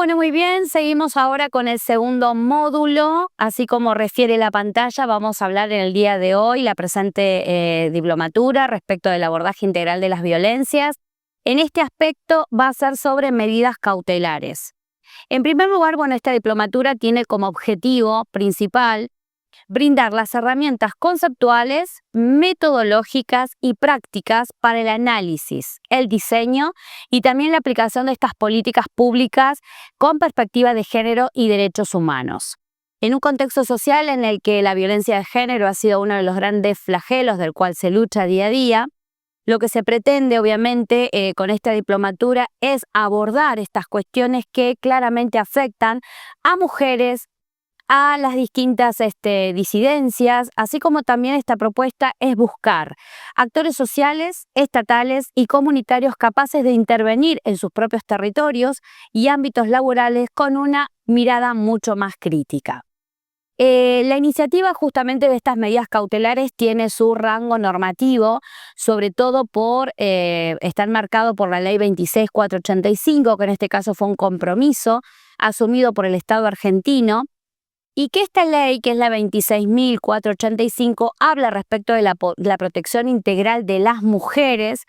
Bueno, muy bien, seguimos ahora con el segundo módulo. Así como refiere la pantalla, vamos a hablar en el día de hoy, la presente diplomatura, respecto del abordaje integral de las violencias. En este aspecto va a ser sobre medidas cautelares. En primer lugar, bueno, esta diplomatura tiene como objetivo principal brindar las herramientas conceptuales, metodológicas y prácticas para el análisis, el diseño y también la aplicación de estas políticas públicas con perspectiva de género y derechos humanos. En un contexto social en el que la violencia de género ha sido uno de los grandes flagelos del cual se lucha día a día, lo que se pretende, obviamente, con esta diplomatura es abordar estas cuestiones que claramente afectan a mujeres, a las distintas disidencias, así como también esta propuesta es buscar actores sociales, estatales y comunitarios capaces de intervenir en sus propios territorios y ámbitos laborales con una mirada mucho más crítica. La iniciativa justamente de estas medidas cautelares tiene su rango normativo, sobre todo está marcado por la Ley 26.485, que en este caso fue un compromiso asumido por el Estado argentino, y que esta ley, que es la 26.485, habla respecto de la protección integral de las mujeres.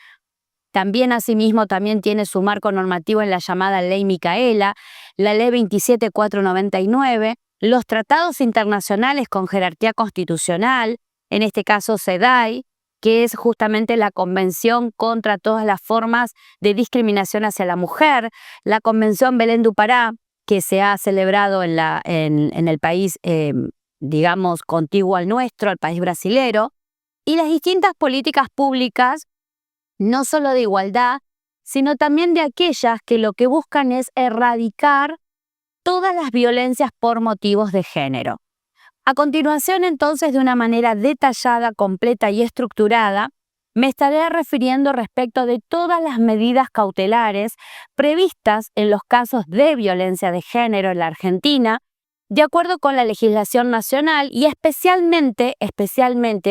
También, asimismo, también tiene su marco normativo en la llamada Ley Micaela, la Ley 27.499, los tratados internacionales con jerarquía constitucional, en este caso CEDAW, que es justamente la Convención contra todas las formas de discriminación hacia la mujer, la Convención Belén do Pará, que se ha celebrado en el país, digamos, contiguo al nuestro, al país brasilero, y las distintas políticas públicas, no solo de igualdad, sino también de aquellas que lo que buscan es erradicar todas las violencias por motivos de género. A continuación, entonces, de una manera detallada, completa y estructurada, me estaré refiriendo respecto de todas las medidas cautelares previstas en los casos de violencia de género en la Argentina, de acuerdo con la legislación nacional y especialmente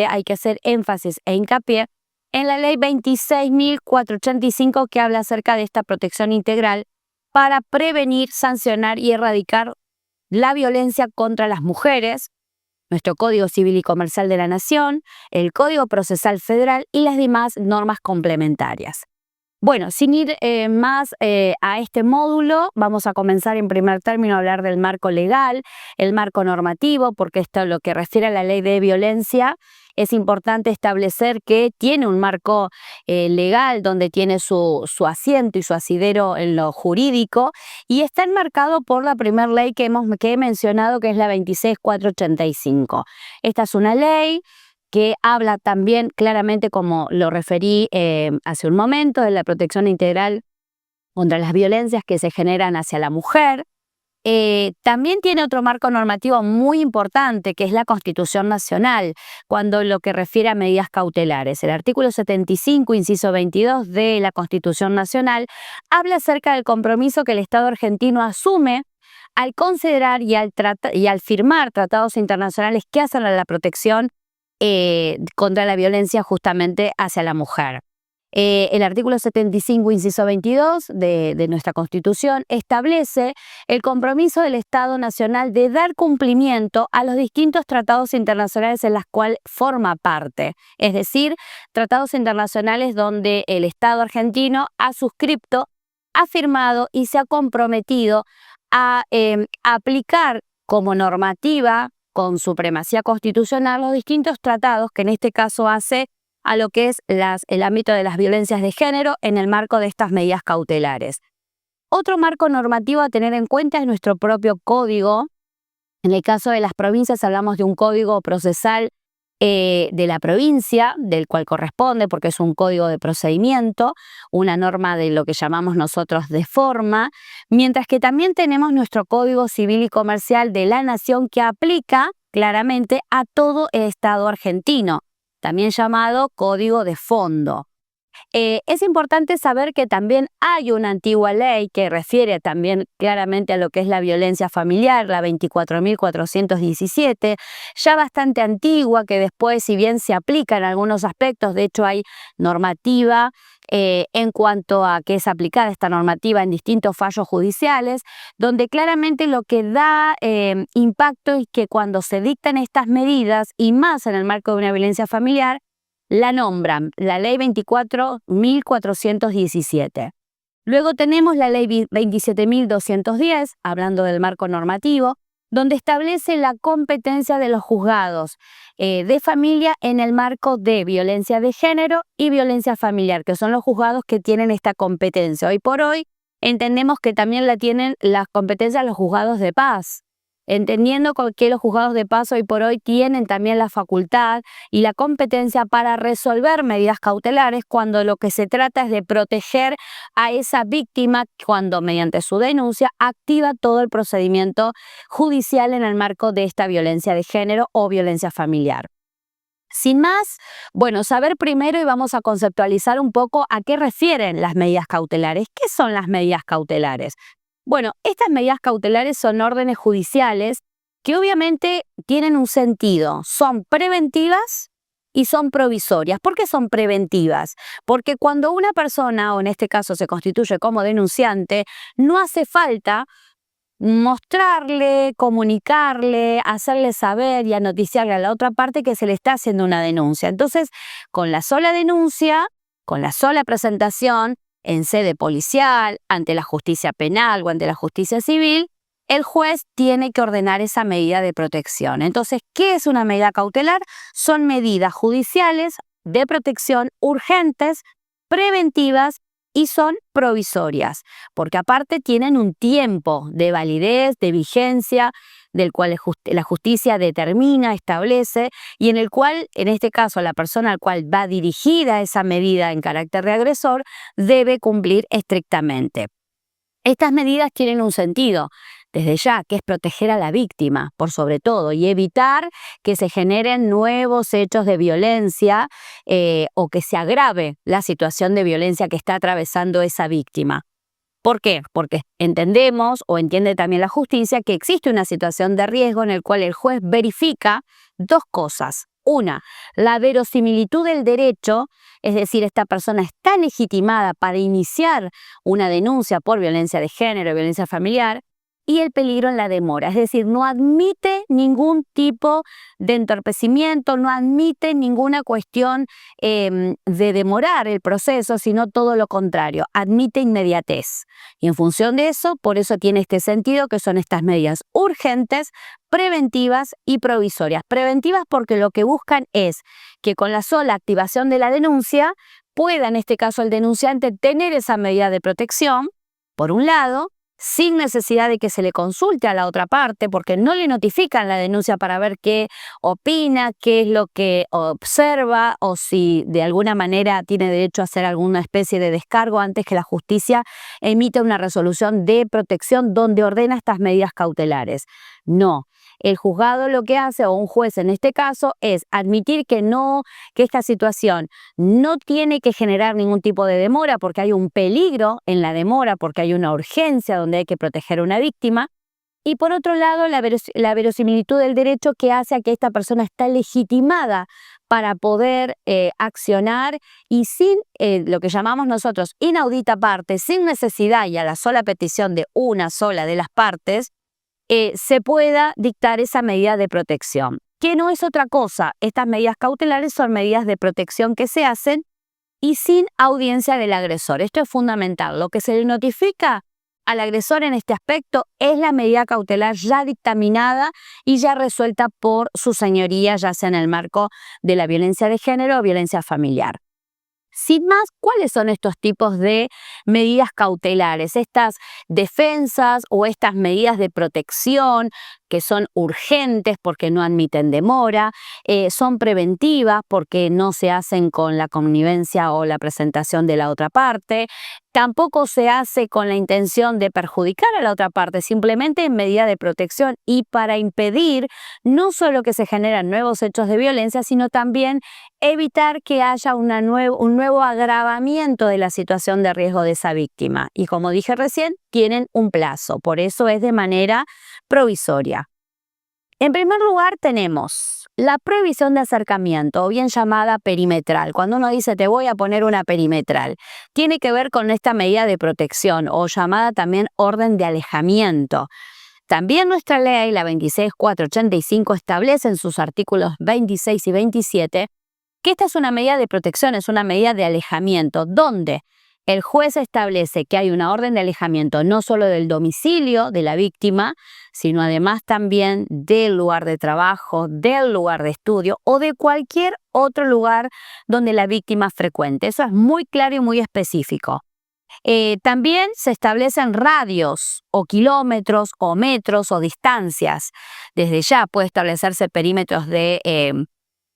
hay que hacer énfasis e hincapié en la Ley 26.485, que habla acerca de esta protección integral para prevenir, sancionar y erradicar la violencia contra las mujeres, nuestro Código Civil y Comercial de la Nación, el Código Procesal Federal y las demás normas complementarias. Bueno, sin ir más a este módulo, vamos a comenzar en primer término a hablar del marco legal, el marco normativo, porque esto lo que refiere a la ley de violencia, es importante establecer que tiene un marco legal donde tiene su asiento y su asidero en lo jurídico, y está enmarcado por la primera ley que he mencionado, que es la 26.485. Esta es una ley que habla también claramente, como lo referí hace un momento, de la protección integral contra las violencias que se generan hacia la mujer. También tiene otro marco normativo muy importante, que es la Constitución Nacional, cuando lo que refiere a medidas cautelares. El artículo 75, inciso 22 de la Constitución Nacional, habla acerca del compromiso que el Estado argentino asume al considerar y al firmar tratados internacionales que hacen a la protección contra la violencia justamente hacia la mujer. El artículo 75, inciso 22 de nuestra Constitución establece el compromiso del Estado Nacional de dar cumplimiento a los distintos tratados internacionales en los cuales forma parte, es decir, tratados internacionales donde el Estado argentino ha suscrito, ha firmado y se ha comprometido a aplicar como normativa con supremacía constitucional los distintos tratados que en este caso hace a lo que es el ámbito de las violencias de género en el marco de estas medidas cautelares. Otro marco normativo a tener en cuenta es nuestro propio código. En el caso de las provincias hablamos de un código procesal de la provincia, del cual corresponde, porque es un código de procedimiento, una norma de lo que llamamos nosotros de forma, mientras que también tenemos nuestro Código Civil y Comercial de la Nación, que aplica claramente a todo el Estado argentino, también llamado Código de Fondo. Es importante saber que también hay una antigua ley que refiere también claramente a lo que es la violencia familiar, la 24.417, ya bastante antigua, que después, si bien se aplica en algunos aspectos, de hecho hay normativa en cuanto a que es aplicada esta normativa en distintos fallos judiciales, donde claramente lo que da impacto es que cuando se dictan estas medidas, y más en el marco de una violencia familiar, la nombran la ley 24.417. Luego tenemos la ley 27.210, hablando del marco normativo, donde establece la competencia de los juzgados de familia en el marco de violencia de género y violencia familiar, que son los juzgados que tienen esta competencia. Hoy por hoy entendemos que también la tienen las competencias los juzgados de paz, entendiendo que los juzgados de paz hoy por hoy tienen también la facultad y la competencia para resolver medidas cautelares cuando lo que se trata es de proteger a esa víctima cuando mediante su denuncia activa todo el procedimiento judicial en el marco de esta violencia de género o violencia familiar. Sin más, bueno, saber primero y vamos a conceptualizar un poco a qué refieren las medidas cautelares. ¿Qué son las medidas cautelares? Bueno, estas medidas cautelares son órdenes judiciales que obviamente tienen un sentido, son preventivas y son provisorias. ¿Por qué son preventivas? Porque cuando una persona, o en este caso se constituye como denunciante, no hace falta mostrarle, comunicarle, hacerle saber y anoticiarle a la otra parte que se le está haciendo una denuncia. Entonces, con la sola denuncia, con la sola presentación en sede policial, ante la justicia penal o ante la justicia civil, el juez tiene que ordenar esa medida de protección. Entonces, ¿qué es una medida cautelar? Son medidas judiciales de protección urgentes, preventivas y son provisorias, porque aparte tienen un tiempo de validez, de vigencia, del cual la justicia determina, establece, y en el cual, en este caso, la persona al cual va dirigida esa medida en carácter de agresor debe cumplir estrictamente. Estas medidas tienen un sentido, desde ya, que es proteger a la víctima, por sobre todo, y evitar que se generen nuevos hechos de violencia o que se agrave la situación de violencia que está atravesando esa víctima. ¿Por qué? Porque entendemos o entiende también la justicia que existe una situación de riesgo en el cual el juez verifica dos cosas. Una, la verosimilitud del derecho, es decir, esta persona está legitimada para iniciar una denuncia por violencia de género, violencia familiar, y el peligro en la demora, es decir, no admite ningún tipo de entorpecimiento, no admite ninguna cuestión de demorar el proceso, sino todo lo contrario, admite inmediatez. Y en función de eso, por eso tiene este sentido que son estas medidas urgentes, preventivas y provisorias. Preventivas porque lo que buscan es que con la sola activación de la denuncia pueda, en este caso el denunciante, tener esa medida de protección, por un lado, sin necesidad de que se le consulte a la otra parte, porque no le notifican la denuncia para ver qué opina, qué es lo que observa o si de alguna manera tiene derecho a hacer alguna especie de descargo antes que la justicia emita una resolución de protección donde ordena estas medidas cautelares. No. El juzgado lo que hace, o un juez en este caso, es admitir que esta situación no tiene que generar ningún tipo de demora porque hay un peligro en la demora, porque hay una urgencia donde hay que proteger a una víctima. Y por otro lado, la verosimilitud del derecho que hace a que esta persona está legitimada para poder accionar y sin lo que llamamos nosotros inaudita parte, sin necesidad y a la sola petición de una sola de las partes, se pueda dictar esa medida de protección, que no es otra cosa. Estas medidas cautelares son medidas de protección que se hacen y sin audiencia del agresor. Esto es fundamental. Lo que se le notifica al agresor en este aspecto es la medida cautelar ya dictaminada y ya resuelta por su señoría, ya sea en el marco de la violencia de género o violencia familiar. Sin más, ¿cuáles son estos tipos de medidas cautelares? Estas defensas o estas medidas de protección, que son urgentes porque no admiten demora, son preventivas porque no se hacen con la connivencia o la presentación de la otra parte, tampoco se hace con la intención de perjudicar a la otra parte, simplemente en medida de protección y para impedir no solo que se generen nuevos hechos de violencia, sino también evitar que haya un nuevo agravamiento de la situación de riesgo de esa víctima. Y como dije recién, tienen un plazo, por eso es de manera provisoria. En primer lugar tenemos la prohibición de acercamiento, o bien llamada perimetral. Cuando uno dice te voy a poner una perimetral, tiene que ver con esta medida de protección o llamada también orden de alejamiento. También nuestra ley, la 26.485, establece en sus artículos 26 y 27 que esta es una medida de protección, es una medida de alejamiento, donde el juez establece que hay una orden de alejamiento no solo del domicilio de la víctima, sino además también del lugar de trabajo, del lugar de estudio o de cualquier otro lugar donde la víctima frecuente. Eso es muy claro y muy específico. También se establecen radios o kilómetros o metros o distancias. Desde ya puede establecerse perímetros de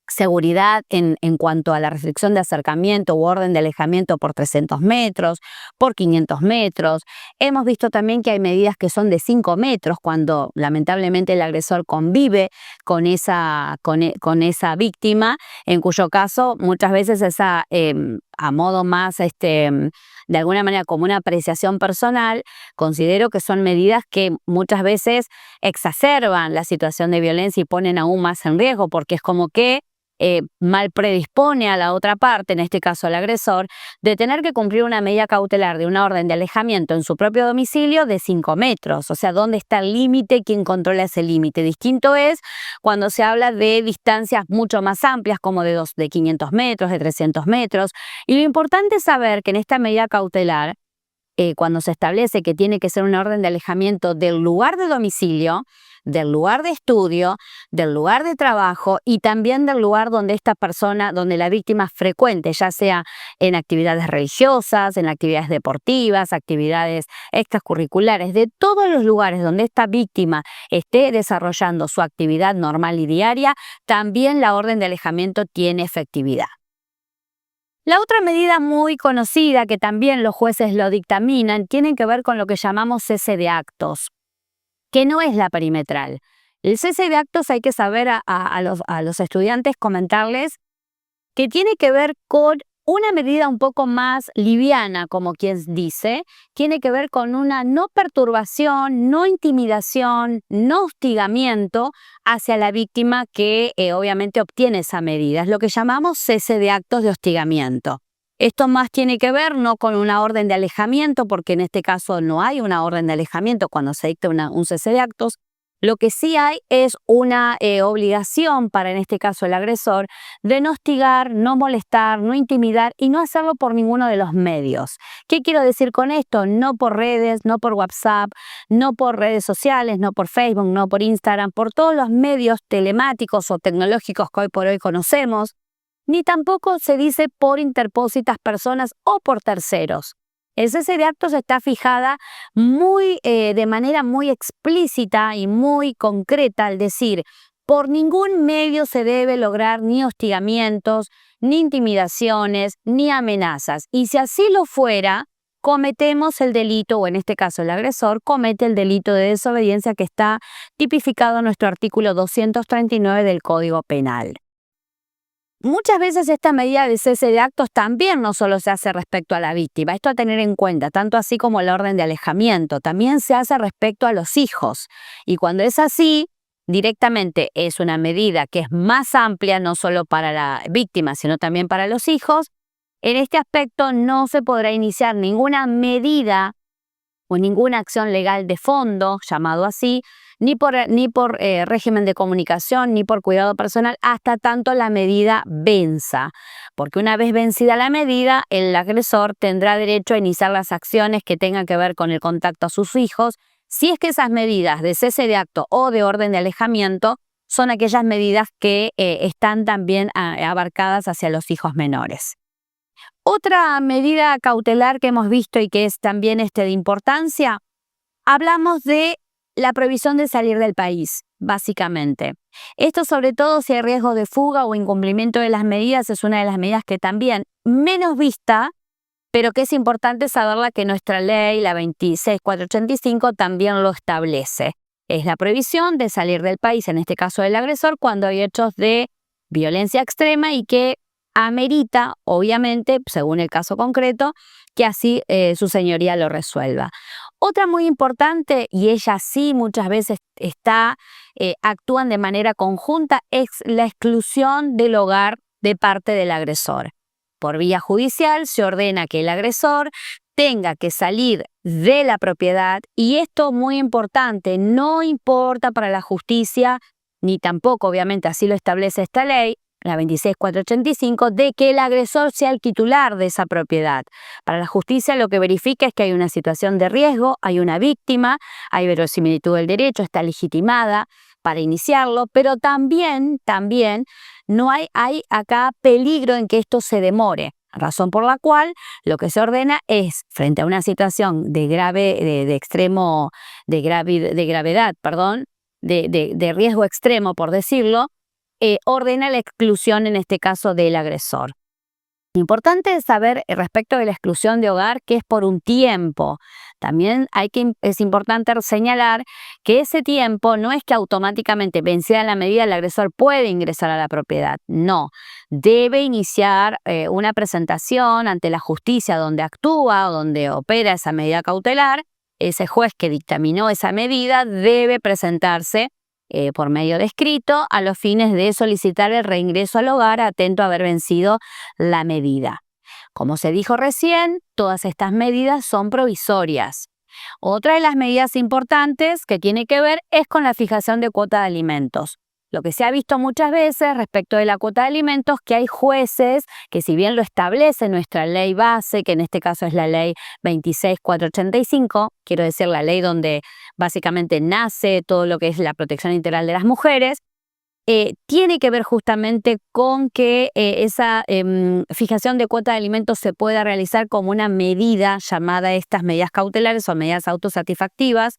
seguridad en cuanto a la restricción de acercamiento u orden de alejamiento por 300 metros, por 500 metros. Hemos visto también que hay medidas que son de 5 metros cuando lamentablemente el agresor convive con esa víctima, en cuyo caso muchas veces esa, a modo más, de alguna manera como una apreciación personal, considero que son medidas que muchas veces exacerban la situación de violencia y ponen aún más en riesgo, porque es como que mal predispone a la otra parte, en este caso al agresor, de tener que cumplir una medida cautelar de una orden de alejamiento en su propio domicilio de 5 metros. O sea, ¿dónde está el límite? ¿Quién controla ese límite? Distinto es cuando se habla de distancias mucho más amplias, como de 500 metros, de 300 metros. Y lo importante es saber que en esta medida cautelar, cuando se establece que tiene que ser una orden de alejamiento del lugar de domicilio, del lugar de estudio, del lugar de trabajo y también del lugar donde esta persona, donde la víctima frecuente, ya sea en actividades religiosas, en actividades deportivas, actividades extracurriculares, de todos los lugares donde esta víctima esté desarrollando su actividad normal y diaria, también la orden de alejamiento tiene efectividad. La otra medida muy conocida, que también los jueces lo dictaminan, tiene que ver con lo que llamamos cese de actos, que no es la perimetral. El cese de actos hay que saber a los estudiantes comentarles que tiene que ver con una medida un poco más liviana, como quien dice, tiene que ver con una no perturbación, no intimidación, no hostigamiento hacia la víctima que obviamente obtiene esa medida. Es lo que llamamos cese de actos de hostigamiento. Esto más tiene que ver no con una orden de alejamiento, porque en este caso no hay una orden de alejamiento cuando se dicta un cese de actos. Lo que sí hay es una obligación para, en este caso, el agresor de no hostigar, no molestar, no intimidar y no hacerlo por ninguno de los medios. ¿Qué quiero decir con esto? No por redes, no por WhatsApp, no por redes sociales, no por Facebook, no por Instagram, por todos los medios telemáticos o tecnológicos que hoy por hoy conocemos, ni tampoco se dice por interpósitas personas o por terceros. El cese de actos está fijada de manera muy explícita y muy concreta al decir, por ningún medio se debe lograr ni hostigamientos, ni intimidaciones, ni amenazas. Y si así lo fuera, cometemos el delito, o en este caso el agresor comete el delito de desobediencia que está tipificado en nuestro artículo 239 del Código Penal. Muchas veces esta medida de cese de actos también no solo se hace respecto a la víctima, esto a tener en cuenta, tanto así como la orden de alejamiento, también se hace respecto a los hijos. Y cuando es así, directamente es una medida que es más amplia, no solo para la víctima, sino también para los hijos. En este aspecto no se podrá iniciar ninguna medida o ninguna acción legal de fondo, llamado así, ni por régimen de comunicación, ni por cuidado personal, hasta tanto la medida venza. Porque una vez vencida la medida, el agresor tendrá derecho a iniciar las acciones que tengan que ver con el contacto a sus hijos, si es que esas medidas de cese de acto o de orden de alejamiento son aquellas medidas que están también abarcadas hacia los hijos menores. Otra medida cautelar que hemos visto y que es también de importancia, hablamos de la prohibición de salir del país, básicamente. Esto, sobre todo si hay riesgo de fuga o incumplimiento de las medidas, es una de las medidas que también menos vista, pero que es importante saberla, que nuestra ley, la 26485, también lo establece. Es la prohibición de salir del país, en este caso del agresor, cuando hay hechos de violencia extrema y que amerita, obviamente, según el caso concreto, que así su señoría lo resuelva. Otra muy importante, y ella sí muchas veces actúan de manera conjunta, es la exclusión del hogar de parte del agresor. Por vía judicial se ordena que el agresor tenga que salir de la propiedad, y esto muy importante, no importa para la justicia, ni tampoco obviamente así lo establece esta ley, la 26485, de que el agresor sea el titular de esa propiedad. Para la justicia lo que verifica es que hay una situación de riesgo, hay una víctima, hay verosimilitud del derecho, está legitimada para iniciarlo, pero también no hay acá peligro en que esto se demore, razón por la cual lo que se ordena es, frente a una situación de riesgo extremo, por decirlo, ordena la exclusión, en este caso, del agresor. Importante es saber respecto de la exclusión de hogar que es por un tiempo. También es importante señalar que ese tiempo no es que automáticamente, vencida la medida, el agresor puede ingresar a la propiedad. No, debe iniciar una presentación ante la justicia donde actúa o donde opera esa medida cautelar. Ese juez que dictaminó esa medida debe presentarse por medio de escrito a los fines de solicitar el reingreso al hogar, atento a haber vencido la medida. Como se dijo recién, todas estas medidas son provisorias. Otra de las medidas importantes que tiene que ver es con la fijación de cuota de alimentos. Lo que se ha visto muchas veces respecto de la cuota de alimentos, que hay jueces que, si bien lo establece nuestra ley base, que en este caso es la ley 26485, quiero decir la ley donde básicamente nace todo lo que es la protección integral de las mujeres, tiene que ver justamente con que esa fijación de cuota de alimentos se pueda realizar como una medida llamada estas medidas cautelares o medidas autosatisfactivas,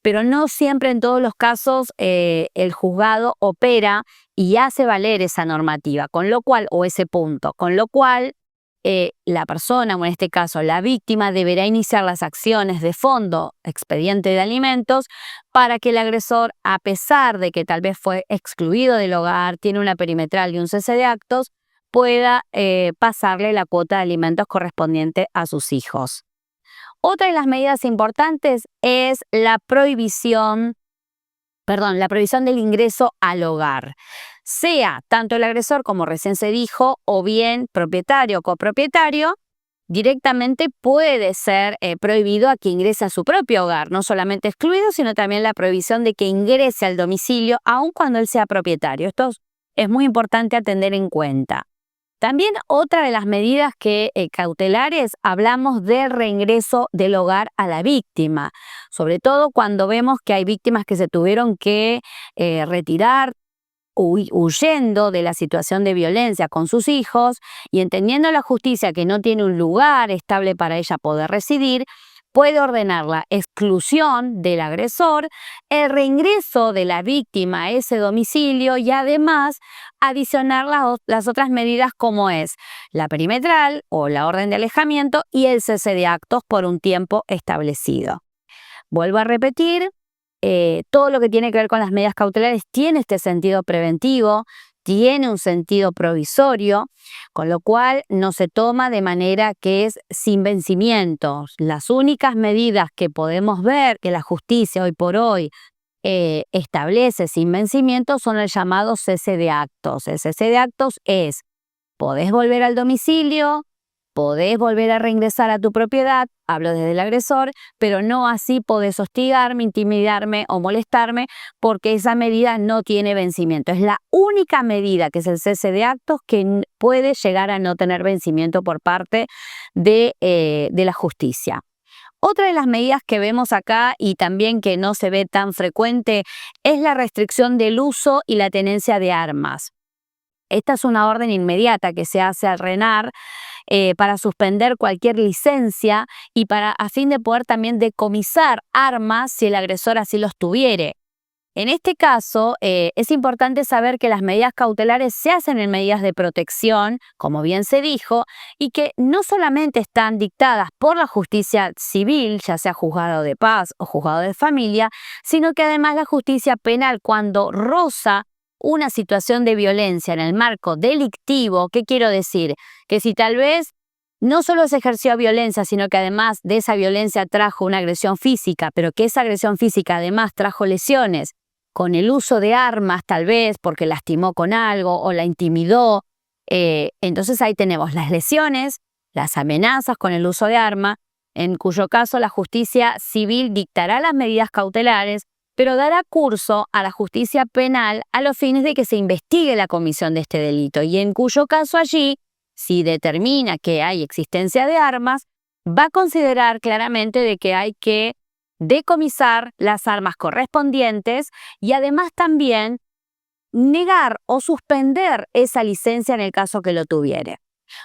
pero no siempre en todos los casos el juzgado opera y hace valer esa normativa, o ese punto, con lo cual la persona, o en este caso la víctima, deberá iniciar las acciones de fondo, expediente de alimentos, para que el agresor, a pesar de que tal vez fue excluido del hogar, tiene una perimetral y un cese de actos, pueda pasarle la cuota de alimentos correspondiente a sus hijos. Otra de las medidas importantes es la prohibición del ingreso al hogar. Sea tanto el agresor, como recién se dijo, o bien propietario o copropietario, directamente puede ser prohibido a que ingrese a su propio hogar, no solamente excluido, sino también la prohibición de que ingrese al domicilio, aun cuando él sea propietario. Esto es muy importante a tener en cuenta. También otra de las medidas cautelares, hablamos del reingreso del hogar a la víctima, sobre todo cuando vemos que hay víctimas que se tuvieron que retirar huyendo de la situación de violencia con sus hijos, y entendiendo la justicia que no tiene un lugar estable para ella poder residir, puede ordenar la exclusión del agresor, el reingreso de la víctima a ese domicilio y además adicionar las otras medidas, como es la perimetral o la orden de alejamiento y el cese de actos por un tiempo establecido. Vuelvo a repetir, todo lo que tiene que ver con las medidas cautelares tiene este sentido preventivo, tiene un sentido provisorio, con lo cual no se toma de manera que es sin vencimientos. Las únicas medidas que podemos ver que la justicia hoy por hoy establece sin vencimiento son el llamado cese de actos. El cese de actos es: podés volver al domicilio, podés volver a reingresar a tu propiedad, hablo desde el agresor, pero no así podés hostigarme, intimidarme o molestarme, porque esa medida no tiene vencimiento. Es la única medida, que es el cese de actos, que puede llegar a no tener vencimiento por parte de la justicia. Otra de las medidas que vemos acá, y también que no se ve tan frecuente, es la restricción del uso y la tenencia de armas. Esta es una orden inmediata que se hace al RENAR para suspender cualquier licencia y a fin de poder también decomisar armas si el agresor así los tuviere. En este caso, es importante saber que las medidas cautelares se hacen en medidas de protección, como bien se dijo, y que no solamente están dictadas por la justicia civil, ya sea juzgado de paz o juzgado de familia, sino que además la justicia penal, cuando roza una situación de violencia en el marco delictivo, ¿qué quiero decir? Que si tal vez no solo se ejerció violencia, sino que además de esa violencia trajo una agresión física, pero que esa agresión física además trajo lesiones, con el uso de armas tal vez porque lastimó con algo o la intimidó. Entonces ahí tenemos las lesiones, las amenazas con el uso de arma, en cuyo caso la justicia civil dictará las medidas cautelares, pero dará curso a la justicia penal a los fines de que se investigue la comisión de este delito y en cuyo caso allí, si determina que hay existencia de armas, va a considerar claramente de que hay que decomisar las armas correspondientes y además también negar o suspender esa licencia en el caso que lo tuviere.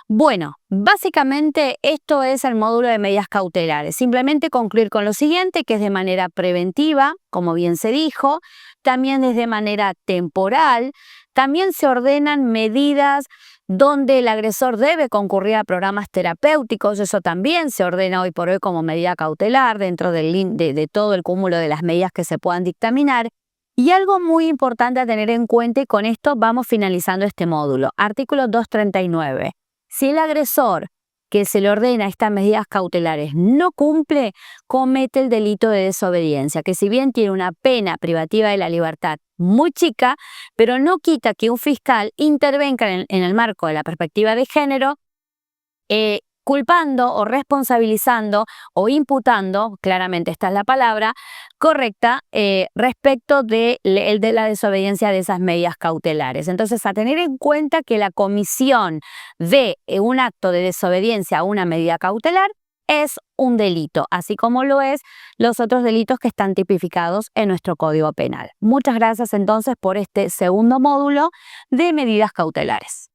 Bueno, básicamente esto es el módulo de medidas cautelares. Simplemente concluir con lo siguiente, que es de manera preventiva, como bien se dijo, también es de manera temporal, también se ordenan medidas donde el agresor debe concurrir a programas terapéuticos, eso también se ordena hoy por hoy como medida cautelar dentro de todo el cúmulo de las medidas que se puedan dictaminar. Y algo muy importante a tener en cuenta, y con esto vamos finalizando este módulo, artículo 239. Si el agresor que se le ordena estas medidas cautelares no cumple, comete el delito de desobediencia, que si bien tiene una pena privativa de la libertad muy chica, pero no quita que un fiscal intervenga en el marco de la perspectiva de género, culpando o responsabilizando o imputando, claramente esta es la palabra correcta, respecto de la desobediencia de esas medidas cautelares. Entonces, a tener en cuenta que la comisión de un acto de desobediencia a una medida cautelar es un delito, así como lo es los otros delitos que están tipificados en nuestro Código Penal. Muchas gracias entonces por este segundo módulo de medidas cautelares.